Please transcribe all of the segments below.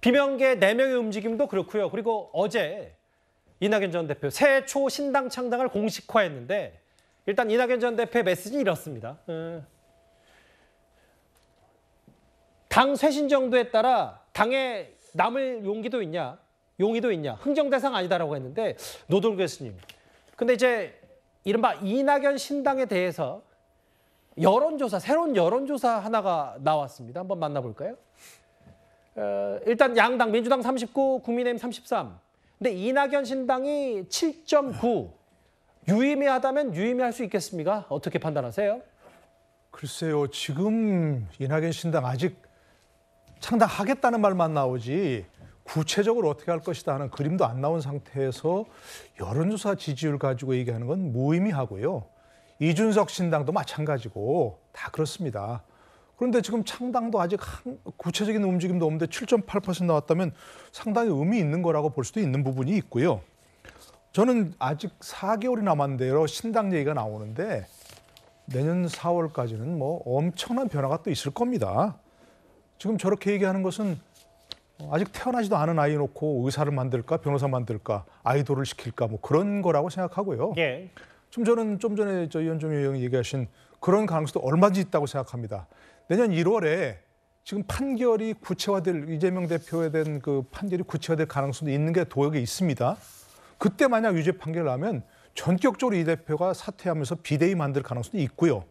비명계 4명의 움직임도 그렇고요. 그리고 어제 이낙연 전 대표 새해 초 신당 창당을 공식화했는데 일단 이낙연 전 대표의 메시지는 이렇습니다. 당 쇄신 정도에 따라 당에 남을 용의도 있냐 흥정 대상 아니다라고 했는데 노동 교수님. 근데 이제 이른바 이낙연 신당에 대해서 여론조사, 새로운 여론조사 하나가 나왔습니다. 한번 만나볼까요? 일단 양당, 민주당 39, 국민의힘 33. 근데 이낙연 신당이 7.9. 유의미하다면 유의미할 수 있겠습니까? 어떻게 판단하세요? 글쎄요. 지금 이낙연 신당 아직 창당하겠다는 말만 나오지 구체적으로 어떻게 할 것이다 하는 그림도 안 나온 상태에서 여론조사 지지율 가지고 얘기하는 건 무의미하고요. 이준석 신당도 마찬가지고 다 그렇습니다. 그런데 지금 창당도 아직 구체적인 움직임도 없는데 7.8% 나왔다면 상당히 의미 있는 거라고 볼 수도 있는 부분이 있고요. 저는 아직 4개월이 남았는데요. 신당 얘기가 나오는데 내년 4월까지는 뭐 엄청난 변화가 또 있을 겁니다. 지금 저렇게 얘기하는 것은 아직 태어나지도 않은 아이 놓고 의사를 만들까, 변호사 만들까, 아이돌을 시킬까 뭐 그런 거라고 생각하고요. 예. 저는 좀 전에 이현종 의원이 얘기하신 그런 가능성도 얼마든지 있다고 생각합니다. 내년 1월에 지금 판결이 구체화될 이재명 대표에 대한 그 판결이 구체화될 가능성도 있는 게 도역에 있습니다. 그때 만약 유죄 판결을 하면 전격적으로 이 대표가 사퇴하면서 비대위 만들 가능성도 있고요.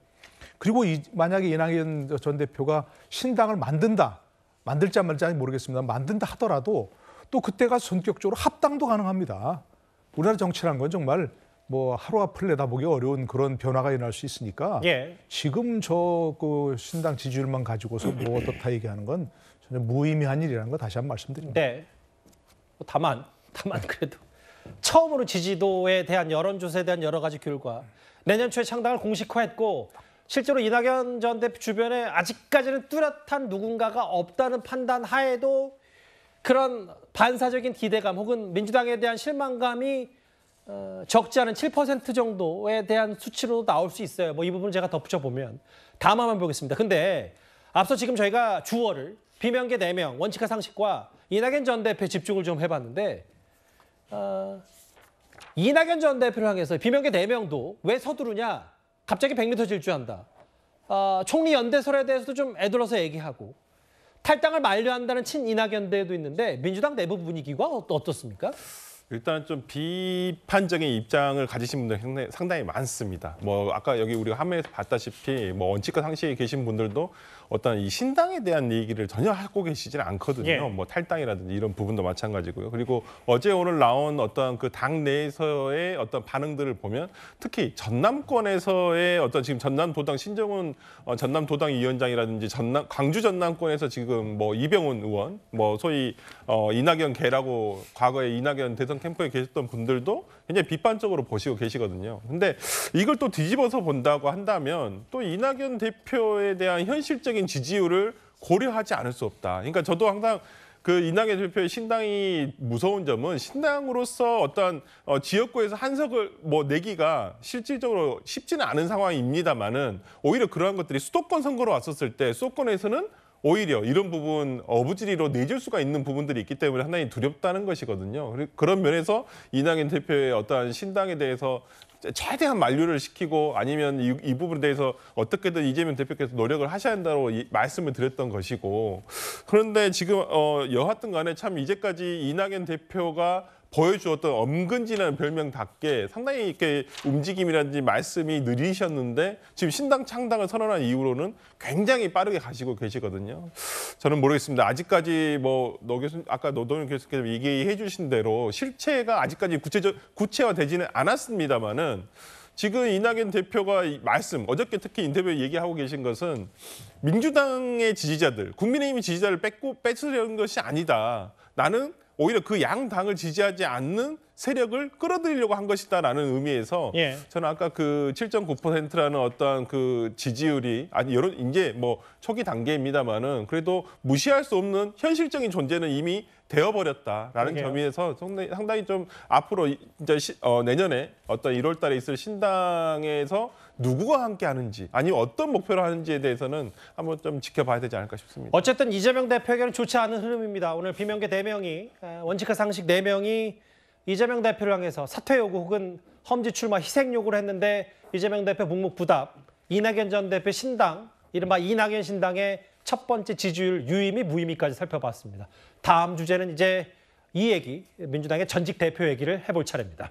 그리고 만약에 이낙연 전 대표가 신당을 만들지 안 말지 모르겠습니다. 만든다 하더라도 또 그때가 전격적으로 합당도 가능합니다. 우리나라 정치라는 건 정말 뭐 하루 앞을 내다보기 어려운 그런 변화가 일어날 수 있으니까 예. 지금 그 신당 지지율만 가지고서 뭐 어떻다 얘기하는 건 전혀 무의미한 일이라는 거 다시 한번 말씀드립니다. 네. 다만 그래도 처음으로 지지도에 대한 여론조사에 대한 여러 가지 결과 내년 초에 창당을 공식화했고 실제로 이낙연 전 대표 주변에 아직까지는 뚜렷한 누군가가 없다는 판단 하에도 그런 반사적인 기대감 혹은 민주당에 대한 실망감이 적지 않은 7% 정도에 대한 수치로 나올 수 있어요. 뭐 이 부분 제가 덧붙여 보면 다음 한번 보겠습니다. 근데 앞서 지금 저희가 주어를 비명계 4명 원칙과 상식과 이낙연 전 대표에 집중을 좀 해봤는데 이낙연 전 대표를 향해서 비명계 4명도 왜 서두르냐? 갑자기 100m 질주한다. 총리 연대설에 대해서도 좀 애들어서 얘기하고 탈당을 만료한다는 친이낙연대도 있는데 민주당 내부 분위기가 어떻습니까? 일단 좀 비판적인 입장을 가지신 분들 상당히 많습니다. 뭐 아까 여기 우리가 화면에서 봤다시피 뭐 원칙과 상식에 계신 분들도 어떤 이 신당에 대한 얘기를 전혀 하고 계시지는 않거든요. 예. 뭐 탈당이라든지 이런 부분도 마찬가지고요. 그리고 어제 오늘 나온 어떤 그 당 내에서의 어떤 반응들을 보면 특히 전남권에서의 어떤 지금 전남도당 신정훈 전남도당 위원장이라든지 광주 전남권에서 지금 뭐 이병훈 의원, 뭐 소위 이낙연 계라고 과거에 이낙연 대선 캠프에 계셨던 분들도 굉장히 비판적으로 보시고 계시거든요. 근데 이걸 또 뒤집어서 본다고 한다면 또 이낙연 대표에 대한 현실적인 지지율을 고려하지 않을 수 없다. 그러니까 저도 항상 그 이낙연 대표의 신당이 무서운 점은 신당으로서 어떤 지역구에서 한석을 뭐 내기가 실질적으로 쉽지는 않은 상황입니다만은 오히려 그러한 것들이 수도권 선거로 왔었을 때 수도권에서는 오히려 이런 부분 어부지리로 내줄 수가 있는 부분들이 있기 때문에 상당히 두렵다는 것이거든요. 그런 면에서 이낙연 대표의 어떠한 신당에 대해서 최대한 만류를 시키고 아니면 이 부분에 대해서 어떻게든 이재명 대표께서 노력을 하셔야 한다고 말씀을 드렸던 것이고 그런데 지금 여하튼 간에 참 이제까지 이낙연 대표가 보여주었던 엄근지라는 별명답게 상당히 이렇게 움직임이라든지 말씀이 느리셨는데 지금 신당 창당을 선언한 이후로는 굉장히 빠르게 가시고 계시거든요. 저는 모르겠습니다. 아직까지 뭐 아까 노동현 교수께서 얘기해 주신 대로 실체가 아직까지 구체화되지는 않았습니다만은 지금 이낙연 대표가 어저께 특히 인터뷰에 얘기하고 계신 것은 민주당의 지지자들, 국민의힘 지지자를 뺏으려는 것이 아니다. 나는 오히려 그 양 당을 지지하지 않는 세력을 끌어들이려고 한 것이다라는 의미에서 예. 저는 아까 그 7.9%라는 어떤 그 지지율이 아니 여러 이제 뭐 초기 단계입니다만은 그래도 무시할 수 없는 현실적인 존재는 이미 되어버렸다라는 그러게요. 점에서 상당히 좀 앞으로 이제 내년에 어떤 1월달에 있을 신당에서 누구와 함께 하는지 아니면 어떤 목표를 하는지에 대해서는 한번 좀 지켜봐야 되지 않을까 싶습니다. 어쨌든 이재명 대표에게는 좋지 않은 흐름입니다. 오늘 비명계 4명이 원칙과 상식 4명이 이재명 대표를 향해서 사퇴 요구 혹은 험지 출마 희생 요구를 했는데 이재명 대표 묵묵부답, 이낙연 전 대표 신당, 이른바 이낙연 신당의 첫 번째 지지율 유의미 무의미까지 살펴봤습니다. 다음 주제는 이제 이 얘기, 민주당의 전직 대표 얘기를 해볼 차례입니다.